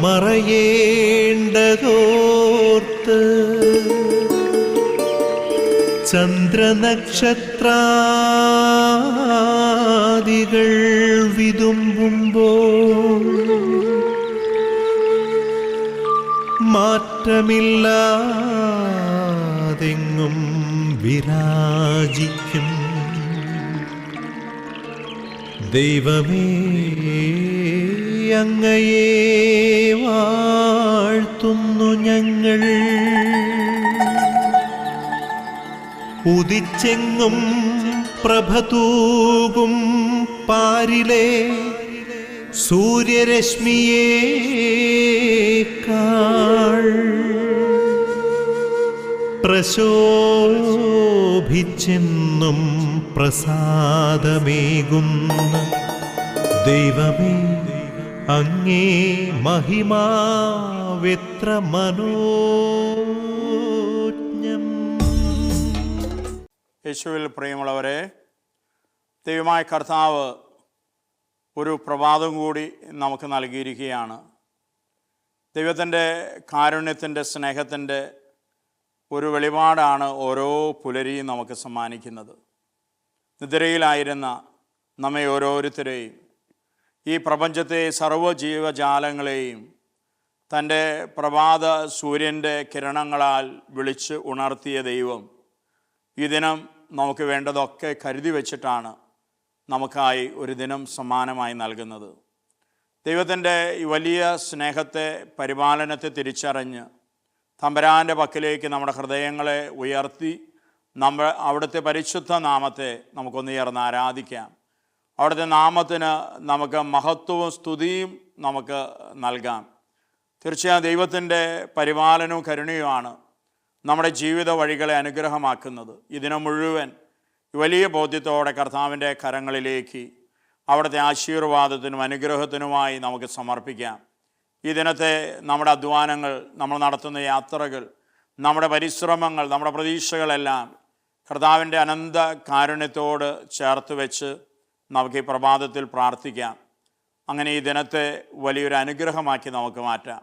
മറയേണ്ടതോർത്ത് ചന്ദ്രനക്ഷത്രാദികൾ വിതുമ്പുമ്പോൾ മാറ്റമില്ലാതെങ്ങും വിരാജിക്കും ദൈവമേ, അങ്ങയെ വാഴ്ത്തുന്നു ഞങ്ങൾ. ഉദിച്ചെങ്ങും പ്രഭതൂകും പാരിലെ സൂര്യരശ്മിയേക്കാൾ പ്രശോഭിച്ചെന്നും പ്രസാദമേകുന്ന ദൈവമേ, അങ്ങേ മഹിമാവെത്ര മനോജ്ഞം. യേശുവിൽ പ്രിയമുള്ളവരെ, ദൈവമായ കർത്താവ് ഒരു പ്രഭാതം കൂടി നമുക്ക് നൽകിയിരിക്കുകയാണ്. ദൈവത്തിൻ്റെ കാരുണ്യത്തിൻ്റെ സ്നേഹത്തിൻ്റെ ഒരു വെളിപാടാണ് ഓരോ പുലരിയും നമുക്ക് സമ്മാനിക്കുന്നത്. നിദ്രയിലായിരുന്ന നമ്മെ ഓരോരുത്തരെയും, ഈ പ്രപഞ്ചത്തെ സർവ്വജീവജാലങ്ങളെയും തൻ്റെ പ്രഭാത സൂര്യൻ്റെ കിരണങ്ങളാൽ വിളിച്ച് ഉണർത്തിയ ദൈവം ഈ ദിനം നമുക്ക് വേണ്ടതൊക്കെ കരുതി വച്ചിട്ടാണ് നമുക്കായി ഒരു ദിനം സമ്മാനമായി നൽകുന്നത്. ദൈവത്തിൻ്റെ ഈ വലിയ സ്നേഹത്തെ, പരിപാലനത്തെ തിരിച്ചറിഞ്ഞ് തമ്പുരാൻ്റെ പക്കലേക്ക് നമ്മുടെ ഹൃദയങ്ങളെ ഉയർത്തി അവിടുത്തെ പരിശുദ്ധ നാമത്തെ നമുക്കൊന്ന് ചേർന്ന് ആരാധിക്കാം. അവിടുത്തെ നാമത്തിന് നമുക്ക് മഹത്വവും സ്തുതിയും നമുക്ക് നൽകാം. തീർച്ചയായും ദൈവത്തിൻ്റെ പരിപാലനവും കരുണയുമാണ് നമ്മുടെ ജീവിത വഴികളെ അനുഗ്രഹമാക്കുന്നത്. ഇതിനെ മുഴുവൻ വലിയ ബോധ്യത്തോടെ കർത്താവിൻ്റെ കരങ്ങളിലേക്ക് അവിടുത്തെ ആശീർവാദത്തിനും അനുഗ്രഹത്തിനുമായി നമുക്ക് സമർപ്പിക്കാം. ഈ ദിനത്തെ നമ്മുടെ അധ്വാനങ്ങൾ, നമ്മൾ നടത്തുന്ന യാത്രകൾ, നമ്മുടെ പരിശ്രമങ്ങൾ, നമ്മുടെ പ്രതീക്ഷകളെല്ലാം കർത്താവിൻ്റെ അനന്ത കാരുണ്യത്തോട് ചേർത്ത് വെച്ച് നമുക്ക് ഈ പ്രഭാതത്തിൽ പ്രാർത്ഥിക്കാം. അങ്ങനെ ഈ ദിനത്തെ വലിയൊരു അനുഗ്രഹമാക്കി നമുക്ക് മാറ്റാം.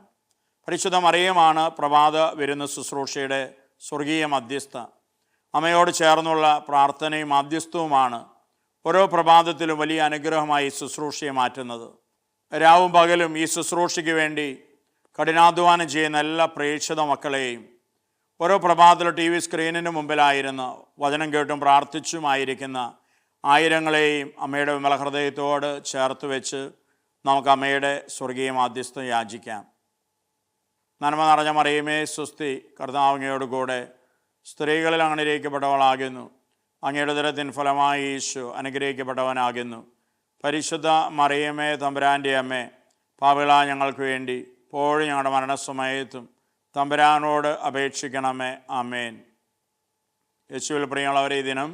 പരിശുദ്ധ മറിയമാണ് പ്രഭാത വിരുന്ന് ശുശ്രൂഷയുടെ സ്വർഗീയ മധ്യസ്ഥ. അമ്മയോട് ചേർന്നുള്ള പ്രാർത്ഥനയും മധ്യസ്ഥവുമാണ് ഓരോ പ്രഭാതത്തിലും വലിയ അനുഗ്രഹമായി ശുശ്രൂഷയെ മാറ്റുന്നത്. രാവും പകലും ഈ ശുശ്രൂഷയ്ക്ക് വേണ്ടി കഠിനാധ്വാനം ചെയ്യുന്ന എല്ലാ പ്രേക്ഷിത മക്കളെയും, ഓരോ പ്രഭാതത്തിലും TV സ്ക്രീനിന് മുമ്പിലായിരുന്ന് വചനം കേട്ടും പ്രാർത്ഥിച്ചുമായിരിക്കുന്ന ആയിരങ്ങളെയും അമ്മയുടെ വിമല ഹൃദയത്തോട് ചേർത്ത് വെച്ച് നമുക്ക് അമ്മയുടെ സ്വർഗീയ മാധ്യസ്ഥം യാചിക്കാം. നന്മ നിറഞ്ഞ മറിയമേ സ്വസ്തി, കർത്താവ് അങ്ങയോട് കൂടെ സ്ത്രീകളിൽ അനുഗ്രഹിക്കപ്പെട്ടവളാകുന്നു. അങ്ങയുടെ ഉദരത്തിൻ ഫലമായി ഈശോ അനുഗ്രഹിക്കപ്പെട്ടവനാകുന്നു. പരിശുദ്ധ മറിയമേ തമ്പുരാൻ്റെ അമ്മേ, പാപികളായ ഞങ്ങൾക്ക് വേണ്ടി ഇപ്പോഴും ഞങ്ങളുടെ മരണസമയത്തും തമ്പുരാനോട് അപേക്ഷിക്കണമേ. ആമേൻ. യേശുവിൽ പ്രിയമുള്ളവരെ, ഈ ദിനം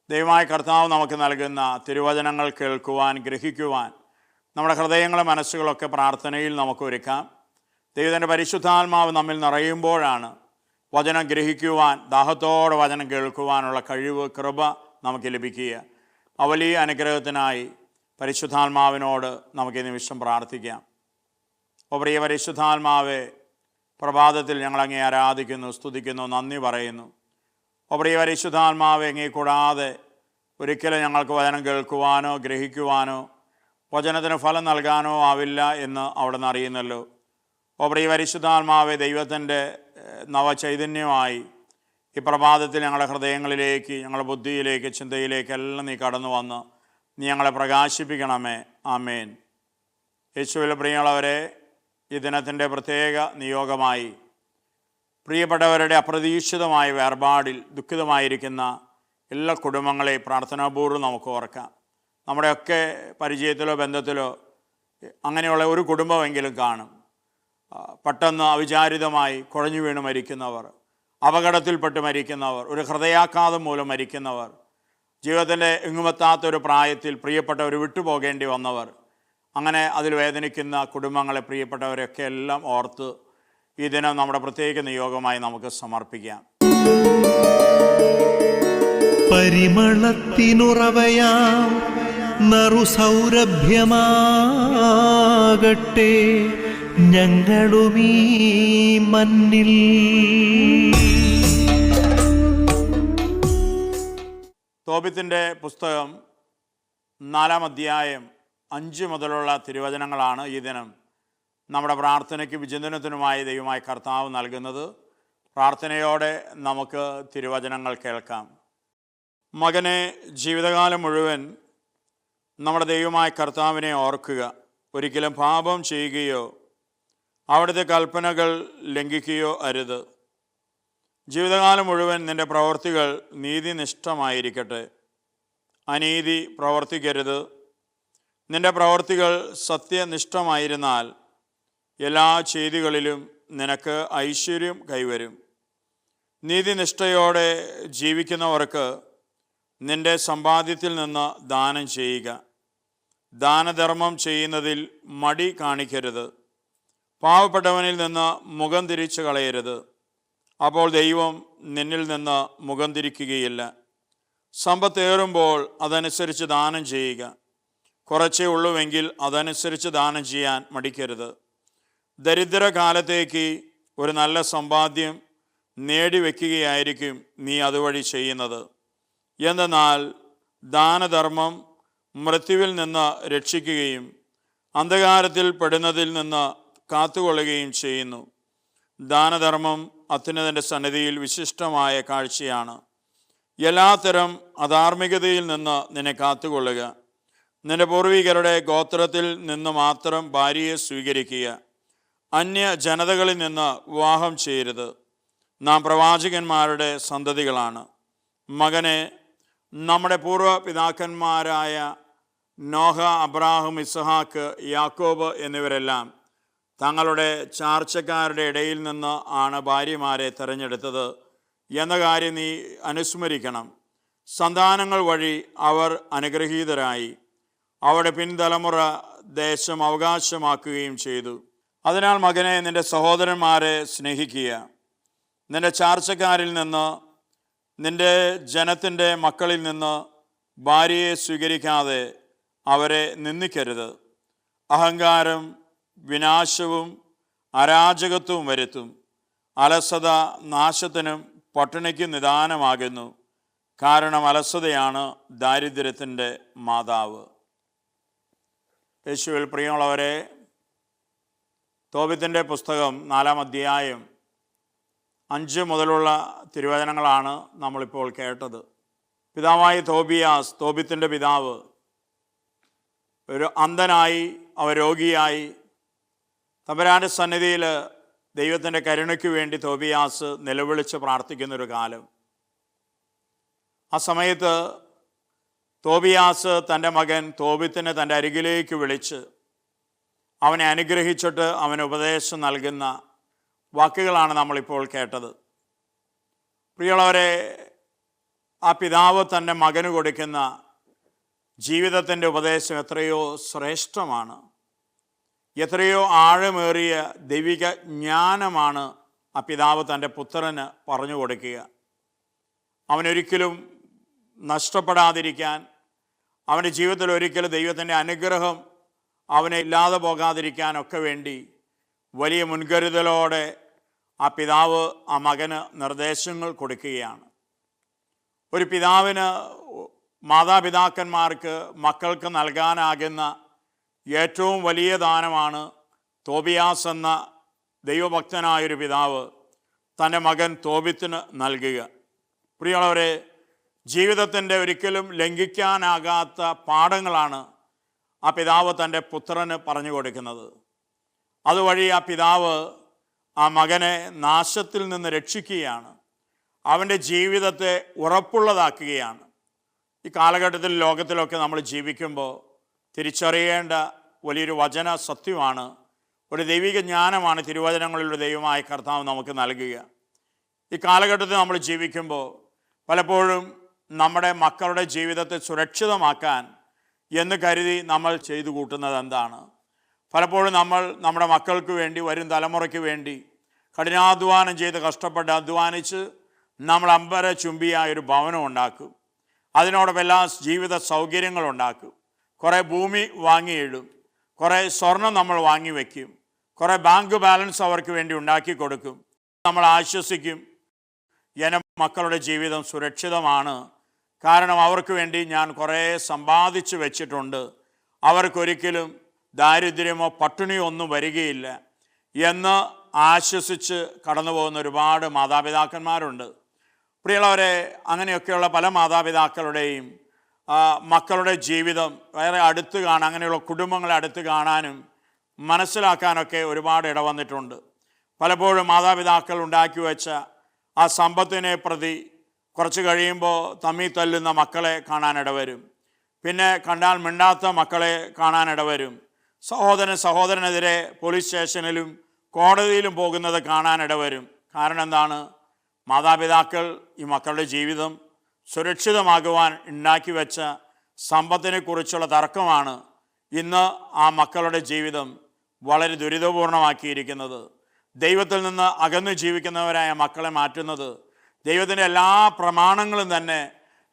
ദൈവമായ കർത്താവ് നമുക്ക് നൽകുന്ന തിരുവചനങ്ങൾ കേൾക്കുവാൻ, ഗ്രഹിക്കുവാൻ നമ്മുടെ ഹൃദയങ്ങളും മനസ്സുകളൊക്കെ പ്രാർത്ഥനയിൽ നമുക്ക് ഒരുക്കാം. ദൈവത്തിൻ്റെ പരിശുദ്ധാത്മാവ് നമ്മിൽ നിറയുമ്പോഴാണ് വചനം ഗ്രഹിക്കുവാൻ, ദാഹത്തോടെ വചനം കേൾക്കുവാനുള്ള കഴിവ്, കൃപ നമുക്ക് ലഭിക്കുക. ആ വലിയ അനുഗ്രഹത്തിനായി പരിശുദ്ധാത്മാവിനോട് നമുക്ക് ഈ നിമിഷം പ്രാർത്ഥിക്കാം. ഓ പ്രിയ പരിശുദ്ധാത്മാവെ, പ്രഭാതത്തിൽ ഞങ്ങളങ്ങേ ആരാധിക്കുന്നു, സ്തുതിക്കുന്നു, നന്ദി പറയുന്നു. ഓ പ്രിയ പരിശുദ്ധാത്മാവെ, അങ്ങേ കൂടാതെ ഒരിക്കലും ഞങ്ങൾക്ക് വചനം കേൾക്കുവാനോ ഗ്രഹിക്കുവാനോ വചനത്തിന് ഫലം നൽകാനോ ആവില്ല എന്ന് അവിടെ നിന്ന് അറിയുന്നല്ലോ. ഓ പ്രിയ പരിശുദ്ധാത്മാവെ, ദൈവത്തിൻ്റെ നവചൈതന്യമായി ഈ പ്രഭാതത്തിൽ ഞങ്ങളുടെ ഹൃദയങ്ങളിലേക്ക്, ഞങ്ങളുടെ ബുദ്ധിയിലേക്ക്, ചിന്തയിലേക്കെല്ലാം നീ കടന്നു വന്ന് നീ ഞങ്ങളെ പ്രകാശിപ്പിക്കണമേ. ആമേൻ. യേശുവിൽ പ്രിയമുള്ളവരെ, ഈ ദിനത്തിൻ്റെ പ്രത്യേക നിയോഗമായി പ്രിയപ്പെട്ടവരുടെ അപ്രതീക്ഷിതമായ വേർപാടിൽ ദുഃഖിതമായിരിക്കുന്ന എല്ലാ കുടുംബങ്ങളെയും പ്രാർത്ഥനാപൂർവ്വം നമുക്ക് ഓർക്കാം. നമ്മുടെയൊക്കെ പരിചയത്തിലോ ബന്ധത്തിലോ അങ്ങനെയുള്ള ഒരു കുടുംബമെങ്കിലും കാണും. പെട്ടെന്ന് അവിചാരിതമായി കുഴഞ്ഞു വീണ് മരിക്കുന്നവർ, അപകടത്തിൽപ്പെട്ട് മരിക്കുന്നവർ, ഒരു ഹൃദയാഘാതം മൂലം മരിക്കുന്നവർ, ജീവിതത്തിൻ്റെ എങ്ങുമെത്താത്തൊരു പ്രായത്തിൽ പ്രിയപ്പെട്ടവർ വിട്ടുപോകേണ്ടി വന്നവർ, അങ്ങനെ അതിൽ വേദനിക്കുന്ന കുടുംബങ്ങളെ, പ്രിയപ്പെട്ടവരെയൊക്കെ എല്ലാം ഓർത്ത് ഈ ദിനം നമ്മുടെ പ്രത്യേക നിയോഗമായി നമുക്ക് സമർപ്പിക്കാം. പരിമളത്തിനുറവയാം നറുസൗരഭ്യമാകട്ടെ ഞങ്ങളുമീ മണ്ണിൽ. തോബിത്തിൻ്റെ പുസ്തകം 4-ാം അധ്യായം 5 മുതലുള്ള തിരുവചനങ്ങളാണ് ഈ ദിനം നമ്മുടെ പ്രാർത്ഥനയ്ക്ക് വിചിന്തനത്തിനുമായി ദൈവമായ കർത്താവ് നൽകുന്നത്. പ്രാർത്ഥനയോടെ നമുക്ക് തിരുവചനങ്ങൾ കേൾക്കാം. മകനെ, ജീവിതകാലം മുഴുവൻ നമ്മുടെ ദൈവമായ കർത്താവിനെ ഓർക്കുക. ഒരിക്കലും പാപം ചെയ്യുകയോ അവിടുത്തെ കൽപ്പനകൾ ലംഘിക്കുകയോ അരുത്. ജീവിതകാലം മുഴുവൻ നിൻ്റെ പ്രവൃത്തികൾ നീതിനിഷ്ഠമായിരിക്കട്ടെ. അനീതി പ്രവർത്തിക്കരുത്. നിൻ്റെ പ്രവൃത്തികൾ സത്യനിഷ്ഠമായിരുന്നാൽ എല്ലാ ചെയ്തികളിലും നിനക്ക് ഐശ്വര്യം കൈവരും. നീതിനിഷ്ഠയോടെ ജീവിക്കുന്നവർക്ക് നിൻ്റെ സമ്പാദ്യത്തിൽ നിന്ന് ദാനം ചെയ്യുക. ദാനധർമ്മം ചെയ്യുന്നതിൽ മടി കാണിക്കരുത്. പാവപ്പെട്ടവനിൽ നിന്ന് മുഖം തിരിച്ചു കളയരുത്. അപ്പോൾ ദൈവം നിന്നിൽ നിന്ന് മുഖം തിരിക്കുകയില്ല. സമ്പത്തേറുമ്പോൾ അതനുസരിച്ച് ദാനം ചെയ്യുക. കുറച്ചേ ഉള്ളുവെങ്കിൽ അതനുസരിച്ച് ദാനം ചെയ്യാൻ മടിക്കരുത്. ദരിദ്രകാലത്തേക്ക് ഒരു നല്ല സമ്പാദ്യം നേടിവെക്കുകയായിരിക്കും നീ അതുവഴി ചെയ്യുന്നത്. എന്തെന്നാൽ ദാനധർമ്മം മൃത്യുവിൽ നിന്ന് രക്ഷിക്കുകയും അന്ധകാരത്തിൽ പെടുന്നതിൽ നിന്ന് കാത്തുകൊള്ളുകയും ചെയ്യുന്നു. ദാനധർമ്മം അത്യുന്നതൻ്റെ സന്നിധിയിൽ വിശിഷ്ടമായ കാഴ്ചയാണ്. എല്ലാത്തരം അധാർമികതയിൽ നിന്ന് നിന്നെ കാത്തുകൊള്ളുക. നിന്റെ പൂർവികരുടെ ഗോത്രത്തിൽ നിന്ന് മാത്രം ഭാര്യയെ സ്വീകരിക്കുക. അന്യ ജനതകളിൽ നിന്ന് വിവാഹം ചെയ്യരുത്. നാം പ്രവാചകന്മാരുടെ സന്തതികളാണ്. മകനെ, നമ്മുടെ പൂർവ്വപിതാക്കന്മാരായ നോഹ, അബ്രാഹം, ഇസ്ഹാക്ക്, യാക്കോബ് എന്നിവരെല്ലാം തങ്ങളുടെ ചാർച്ചക്കാരുടെ ഇടയിൽ നിന്ന് ആണ് ഭാര്യമാരെ തിരഞ്ഞെടുത്തത് എന്ന കാര്യം നീ അനുസ്മരിക്കണം. സന്താനങ്ങൾ വഴി അവർ അനുഗ്രഹീതരായി അവരുടെ പിൻതലമുറ ദേശം അവകാശമാക്കുകയും ചെയ്തു. അതിനാൽ മകനെ, നിൻ്റെ സഹോദരന്മാരെ സ്നേഹിക്കുക. നിൻ്റെ ചാർച്ചക്കാരിൽ നിന്ന്, നിൻ്റെ ജനത്തിൻ്റെ മക്കളിൽ നിന്ന് ഭാര്യയെ സ്വീകരിക്കാതെ അവരെ നിന്ദിക്കരുത്. അഹങ്കാരം വിനാശവും അരാജകത്വവും വരുത്തും. അലസത നാശത്തിനും പട്ടിണിക്കും നിദാനമാകുന്നു. കാരണം അലസതയാണ് ദാരിദ്ര്യത്തിൻ്റെ മാതാവ്. യേശുവിൽ പ്രിയമുള്ളവരെ, തോബിത്തിൻ്റെ പുസ്തകം 4-ാം അധ്യായം 5 മുതലുള്ള തിരുവചനങ്ങളാണ് നമ്മളിപ്പോൾ കേട്ടത്. പിതാവായ തോബിയാസ്, തോബിത്തിൻ്റെ പിതാവ്, ഒരു അന്ധനായി, അവ രോഗിയായി തമ്പുരാൻ്റെ സന്നിധിയിൽ ദൈവത്തിൻ്റെ കരുണയ്ക്ക് വേണ്ടി തോബിയാസ് നിലവിളിച്ച് പ്രാർത്ഥിക്കുന്നൊരു കാലം. ആ സമയത്ത് തോബിയാസ് തൻ്റെ മകൻ തോബിത്തിനെ തൻ്റെ അരികിലേക്ക് വിളിച്ച് അവനെ അനുഗ്രഹിച്ചിട്ട് അവന് ഉപദേശം നൽകുന്ന വാക്കുകളാണ് നമ്മളിപ്പോൾ കേട്ടത്. പ്രിയമുള്ളവരെ, ആ പിതാവ് തൻ്റെ മകന് കൊടുക്കുന്ന ജീവിതത്തിൻ്റെ ഉപദേശം എത്രയോ ശ്രേഷ്ഠമാണ്. എത്രയോ ആഴമേറിയ ദൈവിക ജ്ഞാനമാണ് ആ പിതാവ് തൻ്റെ പുത്രന് പറഞ്ഞു കൊടുക്കുക. അവനൊരിക്കലും നഷ്ടപ്പെടാതിരിക്കാൻ, അവൻ്റെ ജീവിതത്തിൽ ഒരിക്കലും ദൈവത്തിൻ്റെ അനുഗ്രഹം അവനെ ഇല്ലാതെ പോകാതിരിക്കാനൊക്കെ വേണ്ടി വലിയ മുൻകരുതലോടെ ആ പിതാവ് ആ മകന് നിർദ്ദേശങ്ങൾ കൊടുക്കുകയാണ്. ഒരു പിതാവിന് മാതാപിതാക്കന്മാർക്ക് മക്കൾക്ക് നൽകാനാകുന്ന ഏറ്റവും വലിയ ദാനമാണ് തോബിയാസ് എന്ന ദൈവഭക്തനായൊരു പിതാവ് തൻ്റെ മകൻ തോബിത്തിന് നൽകുക. പ്രിയമുള്ളവരെ, ജീവിതത്തിൻ്റെ ഒരിക്കലും ലംഘിക്കാനാകാത്ത പാഠങ്ങളാണ് ആ പിതാവ് തൻ്റെ പുത്രന് പറഞ്ഞു കൊടുക്കുന്നത്. അതുവഴി ആ പിതാവ് ആ മകനെ നാശത്തിൽ നിന്ന് രക്ഷിക്കുകയാണ്. അവൻ്റെ ജീവിതത്തെ ഉറപ്പുള്ളതാക്കുകയാണ്. ഈ കാലഘട്ടത്തിൽ ലോകത്തിലൊക്കെ നമ്മൾ ജീവിക്കുമ്പോൾ തിരിച്ചറിയേണ്ട വലിയൊരു വചന സത്യമാണ്, ഒരു ദൈവിക ജ്ഞാനമാണ് തിരുവചനങ്ങളിലൂടെ ദൈവമായ കർത്താവ് നമുക്ക് നൽകുക. ഈ കാലഘട്ടത്തിൽ നമ്മൾ ജീവിക്കുമ്പോൾ പലപ്പോഴും നമ്മുടെ മക്കളുടെ ജീവിതത്തെ സുരക്ഷിതമാക്കാൻ എന്ന് കരുതി നമ്മൾ ചെയ്തു കൂട്ടുന്നത് എന്താണ്? പലപ്പോഴും നമ്മൾ നമ്മുടെ മക്കൾക്ക് വേണ്ടി, വരും തലമുറയ്ക്ക് വേണ്ടി കഠിനാധ്വാനം ചെയ്ത് കഷ്ടപ്പെട്ട് അധ്വാനിച്ച് നമ്മൾ അമ്പര ചുംബിയായ ഒരു ഭവനം ഉണ്ടാക്കും. അതിനോടൊപ്പം എല്ലാ ജീവിത സൗകര്യങ്ങളുണ്ടാക്കും. കുറേ ഭൂമി വാങ്ങിയിടും, കുറേ സ്വർണം നമ്മൾ വാങ്ങി വയ്ക്കും. കുറേ ബാങ്ക് ബാലൻസ് അവർക്ക് വേണ്ടി ഉണ്ടാക്കി കൊടുക്കും. നമ്മൾ ആശ്വസിക്കും, എൻ്റെ മക്കളുടെ ജീവിതം സുരക്ഷിതമാണ്, കാരണം അവർക്ക് വേണ്ടി ഞാൻ കുറേ സമ്പാദിച്ചു വെച്ചിട്ടുണ്ട്, അവർക്കൊരിക്കലും ദാരിദ്ര്യമോ പട്ടിണിയോ ഒന്നും വരികയില്ല എന്ന് ആശ്വസിച്ച് കടന്നു പോകുന്ന ഒരുപാട് മാതാപിതാക്കന്മാരുണ്ട്. പ്രിയമുള്ളവരെ, അങ്ങനെയൊക്കെയുള്ള പല മാതാപിതാക്കളുടെയും മക്കളുടെ ജീവിതം വേറെ അടുത്ത് കാണാൻ, അങ്ങനെയുള്ള കുടുംബങ്ങളെ അടുത്ത് കാണാനും മനസ്സിലാക്കാനൊക്കെ ഒരുപാട് ഇടവന്നിട്ടുണ്ട്. പലപ്പോഴും മാതാപിതാക്കൾ ഉണ്ടാക്കി വെച്ച ആ സമ്പത്തിനെ പ്രതി കുറച്ച് കഴിയുമ്പോൾ തമ്മി തല്ലുന്ന മക്കളെ കാണാനിടവരും. പിന്നെ കണ്ടാൽ മിണ്ടാത്ത മക്കളെ കാണാനിടവരും. സഹോദരനെതിരെ പോലീസ് സ്റ്റേഷനിലും കോടതിയിലും പോകുന്നത് കാണാനിടവരും. കാരണം എന്താണ്? മാതാപിതാക്കൾ ഈ മക്കളുടെ ജീവിതം സുരക്ഷിതമാകുവാൻ ഉണ്ടാക്കി വെച്ച സമ്പത്തിനെ കുറിച്ചുള്ള തർക്കമാണ് ഇന്ന് ആ മക്കളുടെ ജീവിതം വളരെ ദുരിതപൂർണമാക്കിയിരിക്കുന്നത്. ദൈവത്തിൽ നിന്ന് അകന്നു ജീവിക്കുന്നവരായ മക്കളെ മാറ്റുന്നത്, ദൈവത്തിൻ്റെ എല്ലാ പ്രമാണങ്ങളും തന്നെ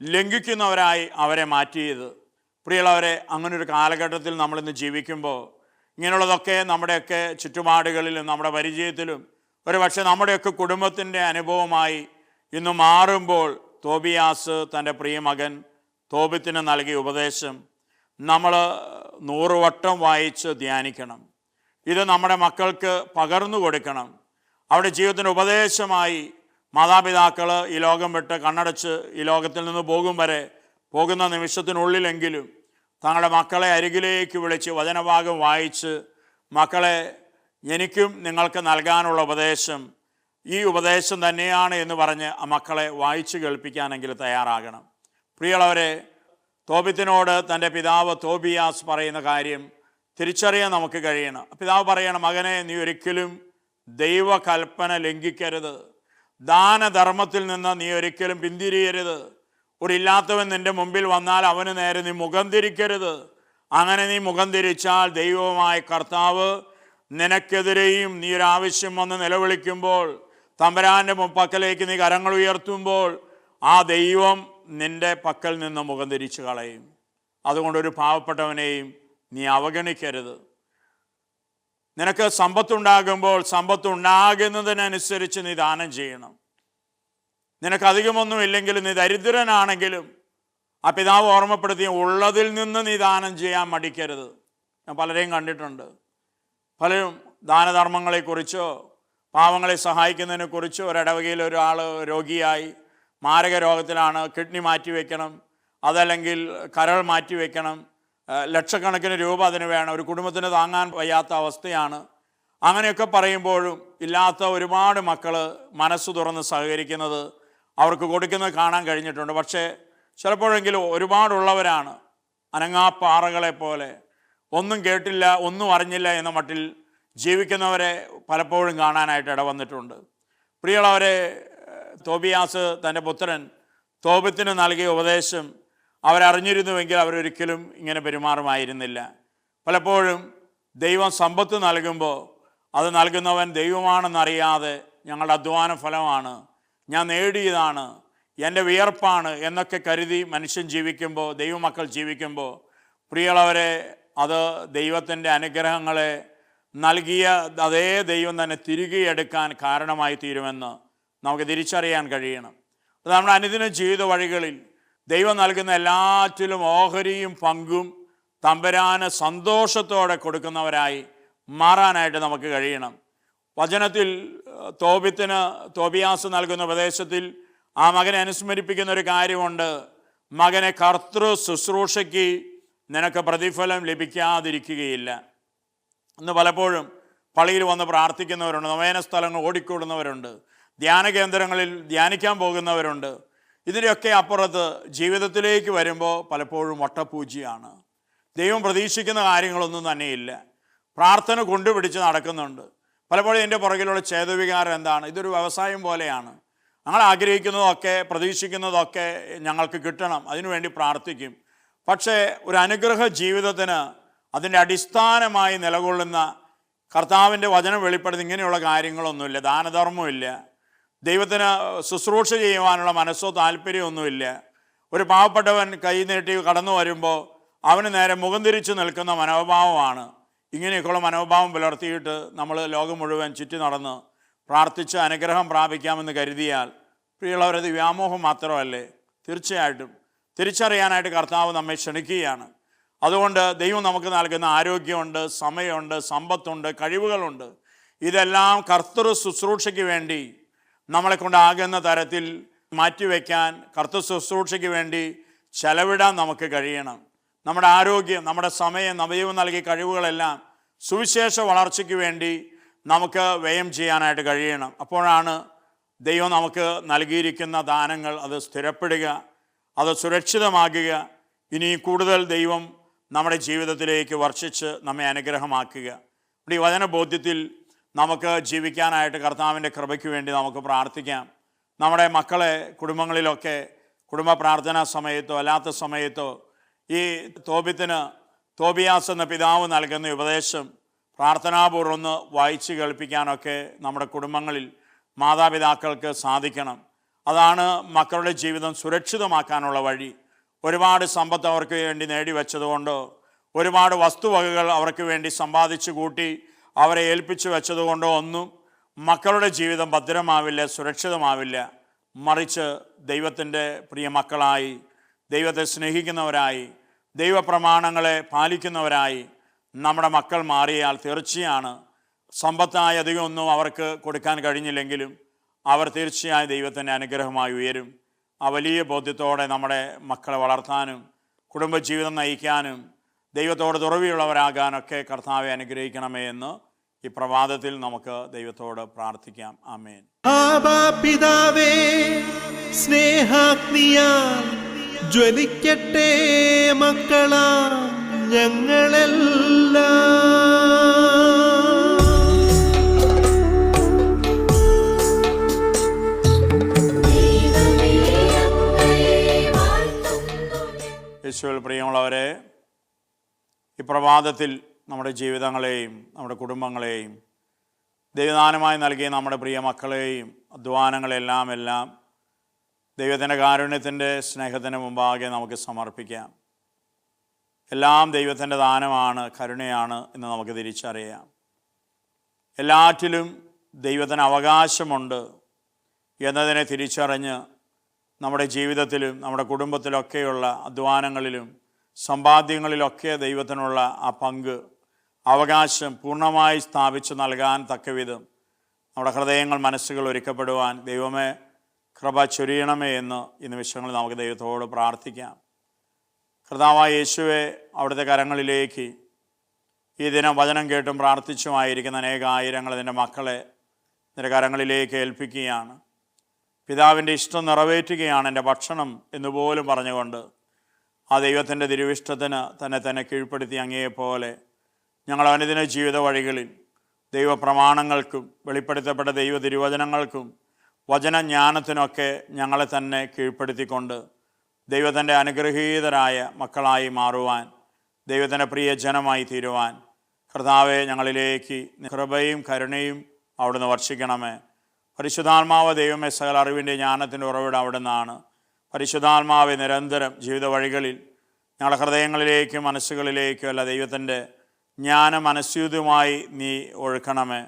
ലംഘിക്കുന്നവരായി അവരെ മാറ്റിയത്. പ്രിയമുള്ളവരെ, അങ്ങനൊരു കാലഘട്ടത്തിൽ നമ്മളിന്ന് ജീവിക്കുമ്പോൾ ഇങ്ങനെയുള്ളതൊക്കെ നമ്മുടെയൊക്കെ ചുറ്റുപാടുകളിലും നമ്മുടെ പരിചയത്തിലും ഒരു പക്ഷേ നമ്മുടെയൊക്കെ കുടുംബത്തിൻ്റെ അനുഭവമായി ഇന്ന് മാറുമ്പോൾ തോബിയാസ് തൻ്റെ പ്രിയമകൻ തോബിത്തിന് നൽകിയ ഉപദേശം നമ്മൾ 100 വട്ടം വായിച്ച് ധ്യാനിക്കണം. ഇത് നമ്മുടെ മക്കൾക്ക് പകർന്നു കൊടുക്കണം. അവരുടെ ജീവിതത്തിന് ഉപദേശമായി മാതാപിതാക്കൾ ഈ ലോകം വിട്ട് കണ്ണടച്ച് ഈ ലോകത്തിൽ നിന്ന് പോകും വരെ പോകുന്ന നിമിഷത്തിനുള്ളിലെങ്കിലും തങ്ങളുടെ മക്കളെ അരികിലേക്ക് വിളിച്ച് വചനഭാഗം വായിച്ച്, മക്കളെ, എനിക്കും നിങ്ങൾക്ക് നൽകാനുള്ള ഉപദേശം ഈ ഉപദേശം തന്നെയാണ് എന്ന് പറഞ്ഞ് ആ മക്കളെ വായിച്ചു കേൾപ്പിക്കാനെങ്കിൽ തയ്യാറാകണം. പ്രിയമുള്ളവരെ, തോബിത്തിനോട് തൻ്റെ പിതാവ് തോബിയാസ് പറയുന്ന കാര്യം തിരിച്ചറിയാൻ നമുക്ക് കഴിയണം. പിതാവ് പറയണം, മകനെ, നീ ഒരിക്കലും ദൈവകൽപ്പന ലംഘിക്കരുത്, ദാനധർമ്മത്തിൽ നിന്ന് നീ ഒരിക്കലും പിന്തിരിയരുത്, ഒരു ഇല്ലാത്തവൻ നിൻ്റെ മുമ്പിൽ വന്നാൽ അവന് നേരെ നീ മുഖം തിരിക്കരുത്. അങ്ങനെ നീ മുഖം തിരിച്ചാൽ ദൈവമായ കർത്താവ് നിനക്കെതിരെയും നീ ഒരു ആവശ്യം വന്ന് നിലവിളിക്കുമ്പോൾ, തമ്പുരാൻ്റെ പക്കലേക്ക് നീ കരങ്ങൾ ഉയർത്തുമ്പോൾ ആ ദൈവം നിൻ്റെ പക്കൽ നിന്ന് മുഖം തിരിച്ചു കളയും. അതുകൊണ്ടൊരു പാവപ്പെട്ടവനെയും നീ അവഗണിക്കരുത്. നിനക്ക് സമ്പത്തുണ്ടാകുമ്പോൾ സമ്പത്തുണ്ടാകുന്നതിനനുസരിച്ച് നീ ദാനം ചെയ്യണം. നിനക്ക് അധികമൊന്നും ഇല്ലെങ്കിലും നീ ദരിദ്രനാണെങ്കിലും ആ പിതാവ് ഓർമ്മപ്പെടുത്തിയ ഉള്ളതിൽ നിന്ന് നീ ദാനം ചെയ്യാൻ മടിക്കരുത്. ഞാൻ പലരെയും കണ്ടിട്ടുണ്ട്. പലരും ദാനധർമ്മങ്ങളെക്കുറിച്ചോ പാവങ്ങളെ സഹായിക്കുന്നതിനെക്കുറിച്ചോ, ഒരിടവകയിൽ ഒരാൾ രോഗിയായി മാരക രോഗത്തിലാണ്, കിഡ്നി മാറ്റിവെക്കണം, അതല്ലെങ്കിൽ കരൾ മാറ്റിവെക്കണം, ലക്ഷക്കണക്കിന് രൂപ അതിന് വേണം, ഒരു കുടുംബത്തിന് താങ്ങാൻ വയ്യാത്ത അവസ്ഥയാണ്. അങ്ങനെയൊക്കെ പറയുമ്പോഴും ഇല്ലാത്ത ഒരുപാട് മക്കൾ മനസ്സ് തുറന്ന് സഹകരിക്കുന്നത് അവർക്ക് കൊടുക്കുന്നത് കാണാൻ കഴിഞ്ഞിട്ടുണ്ട്. പക്ഷേ ചിലപ്പോഴെങ്കിലും ഒരുപാടുള്ളവരാണ് അനങ്ങാപ്പാറകളെ പോലെ ഒന്നും കേട്ടില്ല ഒന്നും അറിഞ്ഞില്ല എന്ന മട്ടിൽ ജീവിക്കുന്നവരെ പലപ്പോഴും കാണാനായിട്ട് ഇടവന്നിട്ടുണ്ട്. പ്രിയമുള്ളവരെ, തോബിയാസ് തൻ്റെ പുത്രൻ തോബിത്തിന് നൽകിയ ഉപദേശം അവരറിഞ്ഞിരുന്നുവെങ്കിൽ അവരൊരിക്കലും ഇങ്ങനെ പെരുമാറുമായിരുന്നില്ല. പലപ്പോഴും ദൈവം സമ്പത്ത് നൽകുമ്പോൾ അത് നൽകുന്നവൻ ദൈവമാണെന്നറിയാതെ ഞങ്ങളുടെ അധ്വാന ഫലമാണ്, ഞാൻ നേടിയതാണ്, എൻ്റെ വിയർപ്പാണ് എന്നൊക്കെ കരുതി മനുഷ്യൻ ജീവിക്കുമ്പോൾ, ദൈവമക്കൾ ജീവിക്കുമ്പോൾ, പ്രിയമുള്ളവരെ, അത് ദൈവത്തിൻ്റെ അനുഗ്രഹങ്ങളെ നൽകിയ അതേ ദൈവം തന്നെ തിരികെ എടുക്കാൻ കാരണമായി തീരുമെന്ന് നമുക്ക് തിരിച്ചറിയാൻ കഴിയണം. അത് നമ്മുടെ അനുദിന ജീവിത വഴികളിൽ ദൈവം നൽകുന്ന എല്ലാറ്റിലും ഓഹരിയും പങ്കും തമ്പുരാന് സന്തോഷത്തോടെ കൊടുക്കുന്നവരായി മാറാനായിട്ട് നമുക്ക് കഴിയണം. വചനത്തിൽ തോബിയാസ് നൽകുന്ന ഉപദേശത്തിൽ ആ മകനെ അനുസ്മരിപ്പിക്കുന്ന ഒരു കാര്യമുണ്ട്. മകനെ, കർത്തൃ ശുശ്രൂഷയ്ക്ക് നിനക്ക് പ്രതിഫലം ലഭിക്കാതിരിക്കുകയില്ല. ഇന്ന് പലപ്പോഴും പള്ളിയിൽ വന്ന് പ്രാർത്ഥിക്കുന്നവരുണ്ട്, നൊവേന സ്ഥലങ്ങൾ ഓടിക്കൂടുന്നവരുണ്ട്, ധ്യാന കേന്ദ്രങ്ങളിൽ ധ്യാനിക്കാൻ പോകുന്നവരുണ്ട്. ഇതിൻ്റെയൊക്കെ അപ്പുറത്ത് ജീവിതത്തിലേക്ക് വരുമ്പോൾ പലപ്പോഴും വട്ടപ്പൂജ്യമാണ്. ദൈവം പ്രതീക്ഷിക്കുന്ന കാര്യങ്ങളൊന്നും തന്നെയില്ല. പ്രാർത്ഥന കൊണ്ടുപിടിച്ച് നടക്കുന്നുണ്ട്. പലപ്പോഴും എൻ്റെ പുറകിലുള്ള ചേതവികാരം എന്താണ്? ഇതൊരു വ്യവസായം പോലെയാണ്. ഞങ്ങൾ ആഗ്രഹിക്കുന്നതൊക്കെ പ്രതീക്ഷിക്കുന്നതൊക്കെ ഞങ്ങൾക്ക് കിട്ടണം, അതിനുവേണ്ടി പ്രാർത്ഥിക്കും. പക്ഷേ ഒരു അനുഗ്രഹ ജീവിതത്തിന് അതിൻ്റെ അടിസ്ഥാനമായി നിലകൊള്ളുന്ന കർത്താവിൻ്റെ വചനം വെളിപ്പെടുത്തി ഇങ്ങനെയുള്ള കാര്യങ്ങളൊന്നുമില്ല. ദാനധർമ്മമില്ല, ദൈവത്തിന് ശുശ്രൂഷ ചെയ്യുവാനുള്ള മനസ്സോ താല്പര്യമൊന്നുമില്ല. ഒരു പാവപ്പെട്ടവൻ കൈ നീട്ടി കടന്നു വരുമ്പോൾ അവന് നേരെ മുഖം തിരിച്ചു നിൽക്കുന്ന മനോഭാവമാണ്. ഇങ്ങനെയൊക്കെയുള്ള മനോഭാവം പുലർത്തിയിട്ട് നമ്മൾ ലോകം മുഴുവൻ ചുറ്റി നടന്ന് പ്രാർത്ഥിച്ച് അനുഗ്രഹം പ്രാപിക്കാമെന്ന് കരുതിയാൽ പ്രിയമുള്ളവരത് വ്യാമോഹം മാത്രമല്ലേ? തീർച്ചയായിട്ടും തിരിച്ചറിയാനായിട്ട് കർത്താവ് നമ്മെ ക്ഷണിക്കുകയാണ്. അതുകൊണ്ട് ദൈവം നമുക്ക് നൽകുന്ന ആരോഗ്യമുണ്ട്, സമയമുണ്ട്, സമ്പത്തുണ്ട്, കഴിവുകളുണ്ട്. ഇതെല്ലാം കർത്തൃ ശുശ്രൂഷയ്ക്ക് വേണ്ടി നമ്മളെ കൊണ്ടാകുന്ന തരത്തിൽ മാറ്റിവെക്കാൻ, കർത്തൃ ശുശ്രൂഷയ്ക്ക് വേണ്ടി ചെലവിടാൻ നമുക്ക് കഴിയണം. നമ്മുടെ ആരോഗ്യം, നമ്മുടെ സമയം, ദൈവം നൽകിയ കഴിവുകളെല്ലാം സുവിശേഷ വളർച്ചയ്ക്ക് വേണ്ടി നമുക്ക് വ്യയം ചെയ്യാനായിട്ട് കഴിയണം. അപ്പോഴാണ് ദൈവം നമുക്ക് നൽകിയിരിക്കുന്ന ദാനങ്ങൾ അത് സ്ഥിരപ്പെടുക, അത് സുരക്ഷിതമാക്കുക. ഇനി കൂടുതൽ ദൈവം നമ്മുടെ ജീവിതത്തിലേക്ക് വർഷിച്ച് നമ്മെ അനുഗ്രഹമാക്കുക. ഈ വചനബോധ്യത്തിൽ നമുക്ക് ജീവിക്കാനായിട്ട് കർത്താവിൻ്റെ കൃപയ്ക്ക് വേണ്ടി നമുക്ക് പ്രാർത്ഥിക്കാം. നമ്മുടെ മക്കളെ കുടുംബങ്ങളിലൊക്കെ കുടുംബ പ്രാർത്ഥനാ സമയത്തോ അല്ലാത്ത സമയത്തോ ഈ തോബിയാസ് എന്ന പിതാവ് നൽകുന്ന ഉപദേശം പ്രാർത്ഥനാപൂർവ്വം ഒന്ന് വായിച്ച് കേൾപ്പിക്കാനൊക്കെ നമ്മുടെ കുടുംബങ്ങളിൽ മാതാപിതാക്കൾക്ക് സാധിക്കണം. അതാണ് മക്കളുടെ ജീവിതം സുരക്ഷിതമാക്കാനുള്ള വഴി. ഒരുപാട് സമ്പത്ത് അവർക്ക് വേണ്ടി നേടിവെച്ചതുകൊണ്ടോ ഒരുപാട് വസ്തുവകകൾ അവർക്ക് വേണ്ടി സമ്പാദിച്ചു കൂട്ടി അവരെ ഏൽപ്പിച്ചു വെച്ചതുകൊണ്ടോ ഒന്നും മക്കളുടെ ജീവിതം ഭദ്രമാവില്ല, സുരക്ഷിതമാവില്ല. മറിച്ച് ദൈവത്തിൻ്റെ പ്രിയ മക്കളായി, ദൈവത്തെ സ്നേഹിക്കുന്നവരായി, ദൈവപ്രമാണങ്ങളെ പാലിക്കുന്നവരായി നമ്മുടെ മക്കൾ മാറിയാൽ തീർച്ചയാണ് സമ്പത്തായി അധികമൊന്നും അവർക്ക് കൊടുക്കാൻ കഴിഞ്ഞില്ലെങ്കിലും അവർ തീർച്ചയായും ദൈവത്തിൻ്റെ അനുഗ്രഹമായി ഉയരും. ആ വലിയ ബോധ്യത്തോടെ നമ്മുടെ മക്കളെ വളർത്താനും കുടുംബജീവിതം നയിക്കാനും ദൈവത്തോട് തുറവിയുള്ളവരാകാനൊക്കെ കർത്താവെ അനുഗ്രഹിക്കണമേ എന്ന് ഈ പ്രഭാതത്തിൽ നമുക്ക് ദൈവത്തോട് പ്രാർത്ഥിക്കാം. ആമേൻ. പിതാവേ, സ്നേഹാഗ്നിയാൽ ജ്വലിക്കട്ടെ മക്കളാ ഞങ്ങളെല്ലാം. യേശുവിൽ പ്രിയമുള്ളവരെ, ഈ പ്രഭാതത്തിൽ നമ്മുടെ ജീവിതങ്ങളെയും നമ്മുടെ കുടുംബങ്ങളെയും ദൈവദാനമായി നൽകിയ നമ്മുടെ പ്രിയ മക്കളെയും അധ്വാനങ്ങളെല്ലാം ദൈവത്തിൻ്റെ കാരുണ്യത്തിൻ്റെ സ്നേഹത്തിന് മുമ്പാകെ നമുക്ക് സമർപ്പിക്കാം. എല്ലാം ദൈവത്തിൻ്റെ ദാനമാണ്, കരുണയാണ് എന്ന് നമുക്ക് തിരിച്ചറിയാം. എല്ലാറ്റിലും ദൈവത്തിന് അവകാശമുണ്ട് എന്നതിനെ തിരിച്ചറിഞ്ഞ് നമ്മുടെ ജീവിതത്തിലും നമ്മുടെ കുടുംബത്തിലൊക്കെയുള്ള അധ്വാനങ്ങളിലും സമ്പാദ്യങ്ങളിലൊക്കെ ദൈവത്തിനുള്ള ആ പങ്ക്, അവകാശം പൂർണ്ണമായി സ്ഥാപിച്ചു നൽകാൻ തക്കവിധം നമ്മുടെ ഹൃദയങ്ങൾ, മനസ്സുകൾ ഒരുക്കപ്പെടുവാൻ ദൈവമേ കൃപ ചൊരിയണമേ എന്ന് ഈ നിമിഷങ്ങളിൽ നമുക്ക് ദൈവത്തോട് പ്രാർത്ഥിക്കാം. കർത്താവായ യേശുവെ, അവിടുത്തെ കരങ്ങളിലേക്ക് ഈ ദിനം വചനം കേട്ടും പ്രാർത്ഥിച്ചുമായിരിക്കുന്ന അനേകായിരങ്ങൾ നിൻ്റെ മക്കളെ നിൻ്റെ കരങ്ങളിലേക്ക് ഏൽപ്പിക്കുകയാണ്. പിതാവിൻ്റെ ഇഷ്ടം നിറവേറ്റുകയാണ് എൻ്റെ ഭക്ഷണം എന്നുപോലും പറഞ്ഞുകൊണ്ട് ആ ദൈവത്തിൻ്റെ തിരുവിഷ്ടത്തിന് തന്നെ കീഴ്പ്പെടുത്തി അങ്ങയെപ്പോലെ ഞങ്ങൾ അനുദിന ജീവിത വഴികളിൽ ദൈവപ്രമാണങ്ങൾക്കും വെളിപ്പെടുത്തപ്പെട്ട ദൈവ തിരുവചനങ്ങൾക്കും വചനജ്ഞാനത്തിനൊക്കെ ഞങ്ങളെ തന്നെ കീഴ്പ്പെടുത്തിക്കൊണ്ട് ദൈവത്തിൻ്റെ അനുഗ്രഹീതരായ മക്കളായി മാറുവാൻ, ദൈവത്തിൻ്റെ പ്രിയ ജനമായി തീരുവാൻ കർത്താവെ ഞങ്ങളിലേക്ക് കൃപയും കരുണയും അവിടുന്ന് വർഷിക്കണമേ. പരിശുദ്ധാത്മാവ് ദൈവമേ, സകല അറിവിൻ്റെ ജ്ഞാനത്തിൻ്റെ ഉറവിടം അവിടുന്നാണ്. പരിശുദ്ധാത്മാവ് നിരന്തരം ജീവിത വഴികളിൽ ഞങ്ങളുടെ ഹൃദയങ്ങളിലേക്കും മനസ്സുകളിലേക്കും അല്ല ദൈവത്തിൻ്റെ ജ്ഞാനം മനസ്യൂതമായി നീ ഒഴുക്കണമേ.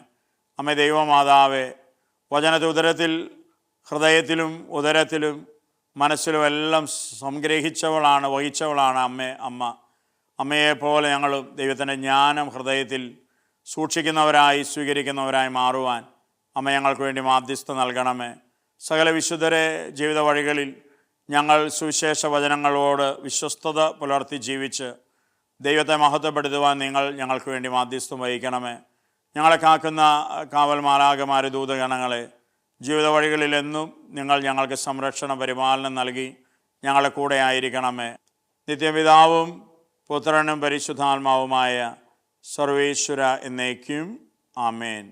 അമ്മേ ദൈവമാതാവേ, വചനത്തെ ഉദരത്തിൽ, ഹൃദയത്തിലും ഉദരത്തിലും മനസ്സിലും എല്ലാം സംഗ്രഹിച്ചവളാണ്, വഹിച്ചവളാണ് അമ്മയെപ്പോലെ ഞങ്ങളും ദൈവത്തിൻ്റെ ജ്ഞാനം ഹൃദയത്തിൽ സൂക്ഷിക്കുന്നവരായി സ്വീകരിക്കുന്നവരായി മാറുവാൻ അമ്മ ഞങ്ങൾക്ക് വേണ്ടി മാധ്യസ്ഥ നൽകണമേ. സകല വിശുദ്ധരെ ജീവിത വഴികളിൽ ഞങ്ങൾ സുവിശേഷ വചനങ്ങളോട് വിശ്വസ്തത പുലർത്തി ജീവിച്ച് ദൈവത്തെ മഹത്വപ്പെടുത്തുവാൻ നിങ്ങൾ ഞങ്ങൾക്ക് വേണ്ടി മാധ്യസ്ഥം വഹിക്കണമേ. ഞങ്ങളെ കാക്കുന്ന കാവൽ മാലാഖമാരെ, ദൂതഗണങ്ങളെ ജീവിത വഴികളിൽ എന്നും നിങ്ങൾ ഞങ്ങൾക്ക് സംരക്ഷണ പരിപാലനം നൽകി ഞങ്ങളുടെ കൂടെ ആയിരിക്കണമേ. നിത്യപിതാവും പുത്രനും പരിശുദ്ധാത്മാവുമായ സർവേശ്വര എന്നേക്കും ആമേൻ.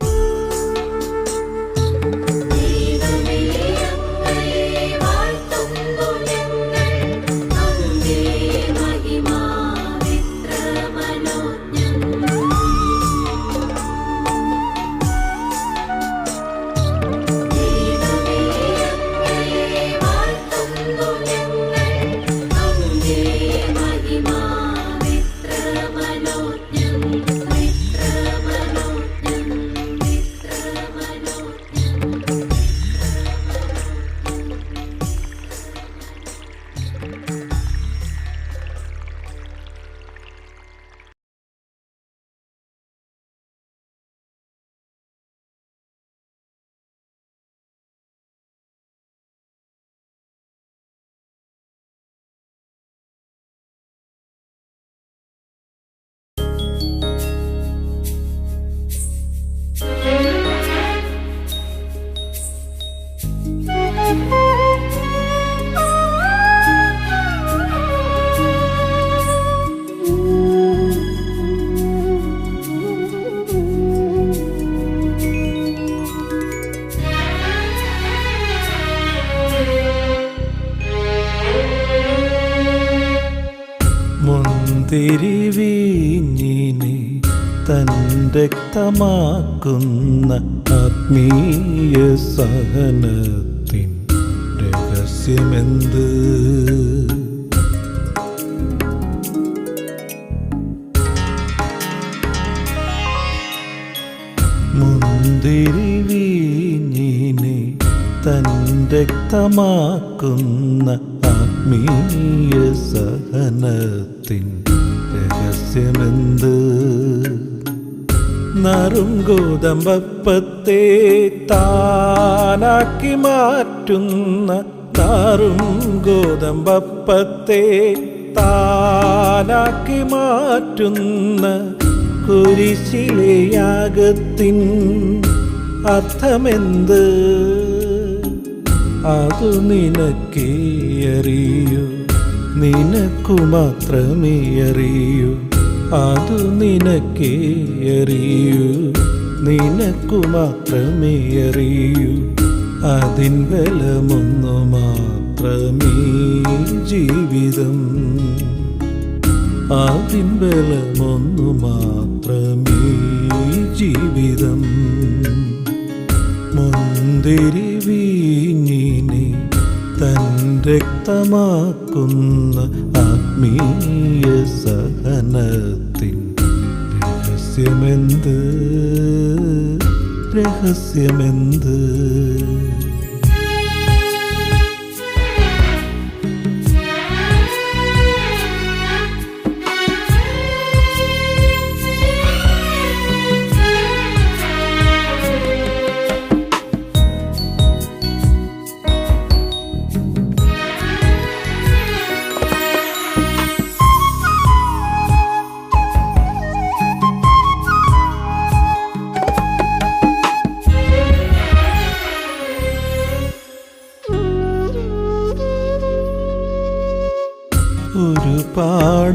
മുന്തിരിവീഞ്ഞിനെ തൻ രക്തമാക്കുന്ന ആത്മീയ സഹനത്തിൻ രഹസ്യമെന്ത്? മുന്തിരിവീഞ്ഞിനെ തൻ രക്തമാക്കുന്ന ആത്മീയ സഹനത്തിൻ രഹസ്യമെന്ത്? നറും ഗോതമ്പപ്പത്തെ താനാക്കി മാറ്റുന്ന, നറും ഗോതമ്പപ്പത്തെ താനാക്കി മാറ്റുന്ന കുരിശിലെ യാഗത്തിൻ അർത്ഥമെന്ത്? അതു നിനക്കേ അറിയൂ, നിനക്കു മാത്രമേ അറിയൂ. അതു നിനക്കേ അറിയൂ, നിനക്കു മാത്രമേ അറിയൂ. അതിൻ ബലമൊന്നു മാത്രമേ ജീവിതം, അതിൻ ബലമൊന്നു മാത്രമേ ജീവിതം. മുന്തിരിവീഞ്ഞിനെ തൻ രക്തമാക്കുന്ന ആത്മീയ സഹനത്തിൻ രഹസ്യമെന്ത്? രഹസ്യമെന്ത്?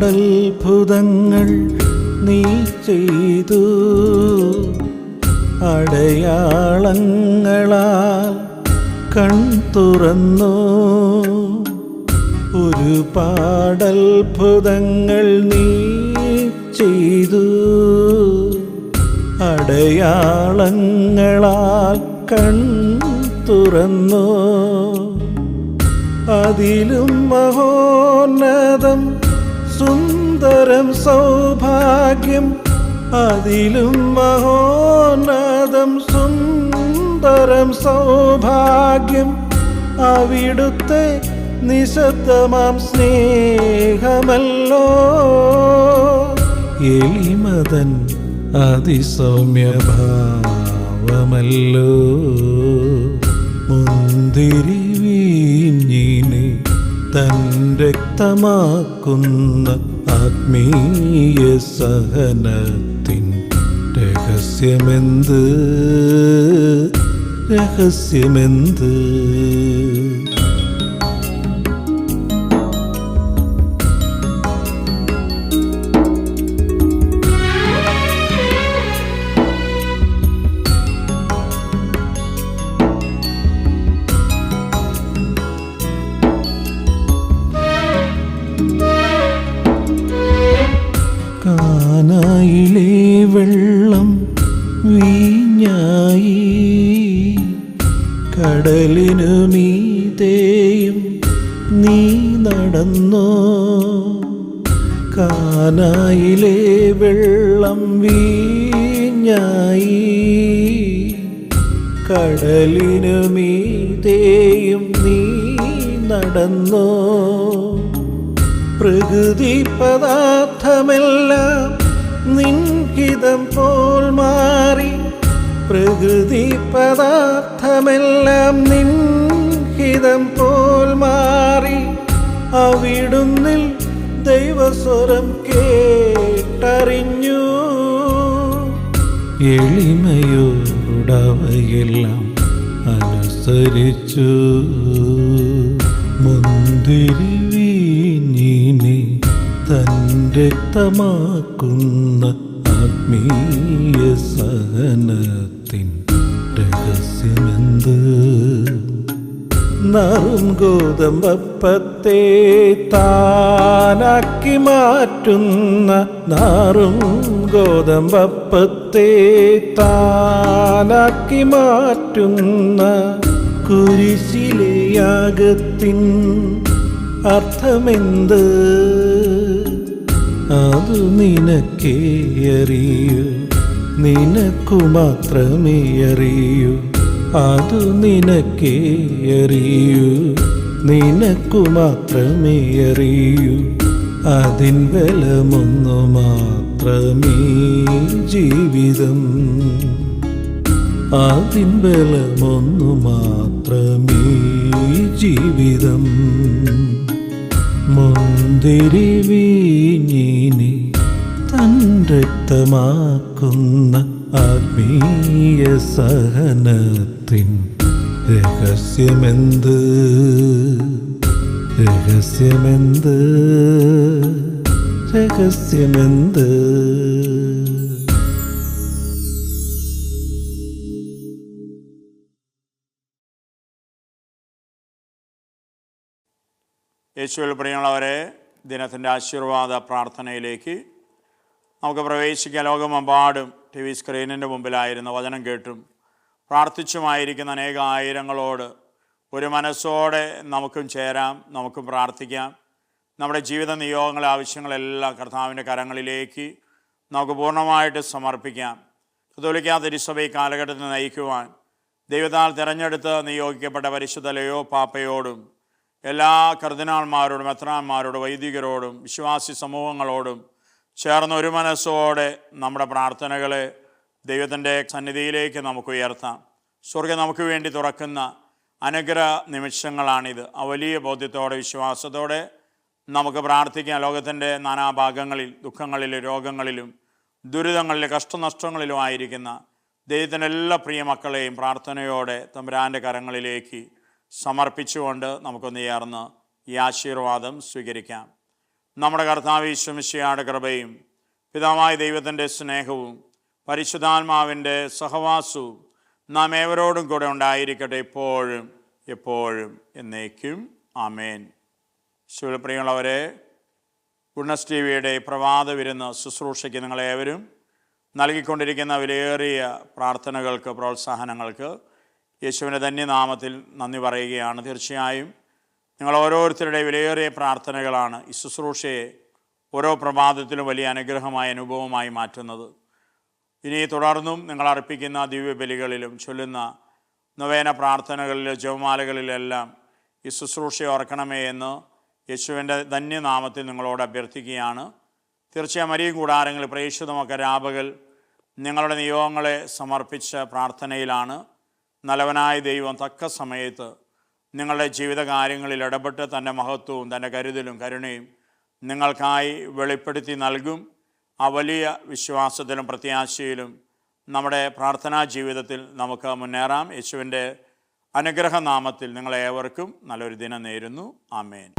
ഒരുപാടത്ഭുതങ്ങൾ നീ ചെയ്തു, അടയാളങ്ങളാൽ കൺ തുറന്നു. ഒരുപാടത്ഭുതങ്ങൾ നീ ചെയ്തു, അടയാളങ്ങളാൽ കൺ തുറന്നു. അതിലും മഹോന്നതം സുന്ദരം സൗഭാഗ്യം, അതിലും മഹോന്നതം സുന്ദരം സൗഭാഗ്യം അവിടുത്തെ നിശബ്ദമാം സ്നേഹമല്ലോ. എളിമതൻ അതിസൗമ്യഭാവമല്ലോ. മുന്തിരിവീഞ്ഞിനെ തൻ രക്തമാക്കുന്ന ആത്മീയ സഹനത്തിൻ രഹസ്യമെന്ത്? രഹസ്യമെന്ത്? കാനായിലെ വെള്ളം വീഞ്ഞായി, കടലിനു മീതെയും നീ നടന്നോ. കാനായിലെ വെള്ളം വീഞ്ഞായി, കടലിനു മീതെയും നീ നടന്നോ. പ്രകൃതി പദാർത്ഥമെല്ലാം നിൻഹിതം പോൽ മാറി, പ്രകൃതി പദാർത്ഥമെല്ലാം നിൻഹിതം പോൽ മാറി. അവിടുന്നിൽ ദൈവസ്വരം കേട്ടറിഞ്ഞു. എളിമയോടവയെല്ലാം അനുസരിച്ചു. മുന്തിരിവീഞ്ഞിനെ തൻ രക്തമാക്കുന്ന ആത്മീയ സഹനത്തിൻ രഹസ്യമെന്ത്? നറും ഗോതമ്പപ്പത്തെ താനാക്കി മാറ്റുന്ന, നാറും ഗോതമ്പപ്പത്തെ താനാക്കി മാറ്റുന്ന കുരിശിലെ യാഗത്തിൻ അർത്ഥമെന്ത്? അതു നിനക്കേ അറിയൂ, നിനക്കു മാത്രമേ അറിയൂ. അതു നിനക്കേ അറിയൂ, നിനക്കു മാത്രമേ അറിയൂ. അതിൻ ബലമൊന്നു മാത്രമേ ജീവിതം, അതിൻ ബലമൊന്നു മാത്രമേ ജീവിതം. മുന്തിരി വീഞ്ഞിനെ തൻ രക്തമാക്കുന്ന ആത്മീയ സഹനത്തിൻ രഹസ്യമെന്ത്? രഹസ്യമെന്ത്? രഹസ്യമെന്ത്? യേശുവിൽ പ്രിയമുള്ളവരെ, ദിനത്തിൻ്റെ ആശീർവാദ പ്രാർത്ഥനയിലേക്ക് നമുക്ക് പ്രവേശിക്കാൻ. ലോകമെമ്പാടും ടി വി സ്ക്രീനിൻ്റെ മുമ്പിലായിരുന്ന വചനം കേട്ടും പ്രാർത്ഥിച്ചുമായിരിക്കുന്ന അനേകായിരങ്ങളോട് ഒരു മനസ്സോടെ നമുക്കും ചേരാം, നമുക്കും പ്രാർത്ഥിക്കാം. നമ്മുടെ ജീവിത നിയോഗങ്ങളെ, ആവശ്യങ്ങളെല്ലാം കർത്താവിൻ്റെ കരങ്ങളിലേക്ക് നമുക്ക് പൂർണ്ണമായിട്ട് സമർപ്പിക്കാം. കത്തോലിക്കാ തിരുസഭ കാലഘട്ടത്തിൽ നയിക്കുവാൻ ദൈവത്താൽ തിരഞ്ഞെടുത്ത് നിയോഗിക്കപ്പെട്ട പരിശുദ്ധ ലയോ പാപ്പയോടും എല്ലാ കർദിനാൾമാരോടും മെത്രാന്മാരോടും വൈദികരോടും വിശ്വാസി സമൂഹങ്ങളോടും ചേർന്ന് ഒരു മനസ്സോടെ നമ്മുടെ പ്രാർത്ഥനകളെ ദൈവത്തിൻ്റെ സന്നിധിയിലേക്ക് നമുക്ക് ഉയർത്താം. സ്വർഗ്ഗം നമുക്ക് വേണ്ടി തുറക്കുന്ന അനുഗ്രഹ നിമിഷങ്ങളാണിത്. ആ വലിയ ബോധ്യത്തോടെ, വിശ്വാസത്തോടെ നമുക്ക് പ്രാർത്ഥിക്കാം. ലോകത്തിൻ്റെ നാനാഭാഗങ്ങളിൽ ദുഃഖങ്ങളിലും രോഗങ്ങളിലും ദുരിതങ്ങളിലും കഷ്ടനഷ്ടങ്ങളിലും ആയിരിക്കുന്ന ദൈവത്തിൻ്റെ എല്ലാ പ്രിയ മക്കളെയും പ്രാർത്ഥനയോടെ തമ്പുരാൻ്റെ കരങ്ങളിലേക്ക് സമർപ്പിച്ചുകൊണ്ട് നമുക്കൊന്ന് ചേർന്ന് ഈ ആശീർവാദം സ്വീകരിക്കാം. നമ്മുടെ കർത്താവ് യേശു മിശിഹായുടെ കൃപയും പിതാവായ ദൈവത്തിൻ്റെ സ്നേഹവും പരിശുദ്ധാത്മാവിൻ്റെ സഹവാസവും നാം ഏവരോടും കൂടെ ഉണ്ടായിരിക്കട്ടെ, ഇപ്പോഴും എപ്പോഴും എന്നേക്കും. ആമേൻ. ശിവപ്രിയമുള്ളവരെ, ഗുഡ്നസ് ടി വിയുടെ പ്രഭാത വിരുന്ന് ശുശ്രൂഷയ്ക്ക് നിങ്ങളേവരും നൽകിക്കൊണ്ടിരിക്കുന്ന വിലയേറിയ പ്രാർത്ഥനകൾക്ക്, പ്രോത്സാഹനങ്ങൾക്ക് യേശുവിൻ്റെ ധന്യനാമത്തിൽ നന്ദി പറയുകയാണ്. തീർച്ചയായും നിങ്ങൾ ഓരോരുത്തരുടെ വിലയേറിയ പ്രാർത്ഥനകളാണ് ഈ ശുശ്രൂഷയെ ഓരോ പ്രഭാതത്തിലും വലിയ അനുഗ്രഹമായ അനുഭവമായി മാറ്റുന്നത്. ഇനി തുടർന്നും നിങ്ങൾ അർപ്പിക്കുന്ന ദിവ്യബലികളിലും ചൊല്ലുന്ന നൊവേന പ്രാർത്ഥനകളിലും ജപമാലകളിലെല്ലാം ഈ ശുശ്രൂഷയെ ഓർക്കണമേ എന്ന് യേശുവിൻ്റെ ധന്യനാമത്തിൽ നിങ്ങളോട് അഭ്യർത്ഥിക്കുകയാണ്. തീർച്ചയായും മരിയ കൂടാരങ്ങളിൽ പ്രേക്ഷിതമൊക്കെ രാപകൽ നിങ്ങളുടെ നിയോഗങ്ങളെ സമർപ്പിച്ച പ്രാർത്ഥനയിലാണ്. നല്ലവനായ ദൈവം തക്ക സമയത്ത് നിങ്ങളുടെ ജീവിതകാര്യങ്ങളിൽ ഇടപെട്ട് തൻ്റെ മഹത്വവും തൻ്റെ കരുതലും കരുണയും നിങ്ങൾക്കായി വെളിപ്പെടുത്തി നൽകും. ആ വലിയ വിശ്വാസത്തിലും പ്രത്യാശയിലും നമ്മുടെ പ്രാർത്ഥനാ ജീവിതത്തിൽ നമുക്ക് മുന്നേറാം. യേശുവിൻ്റെ അനുഗ്രഹനാമത്തിൽ നിങ്ങളേവർക്കും നല്ലൊരു ദിനം നേരുന്നു. ആമേൻ.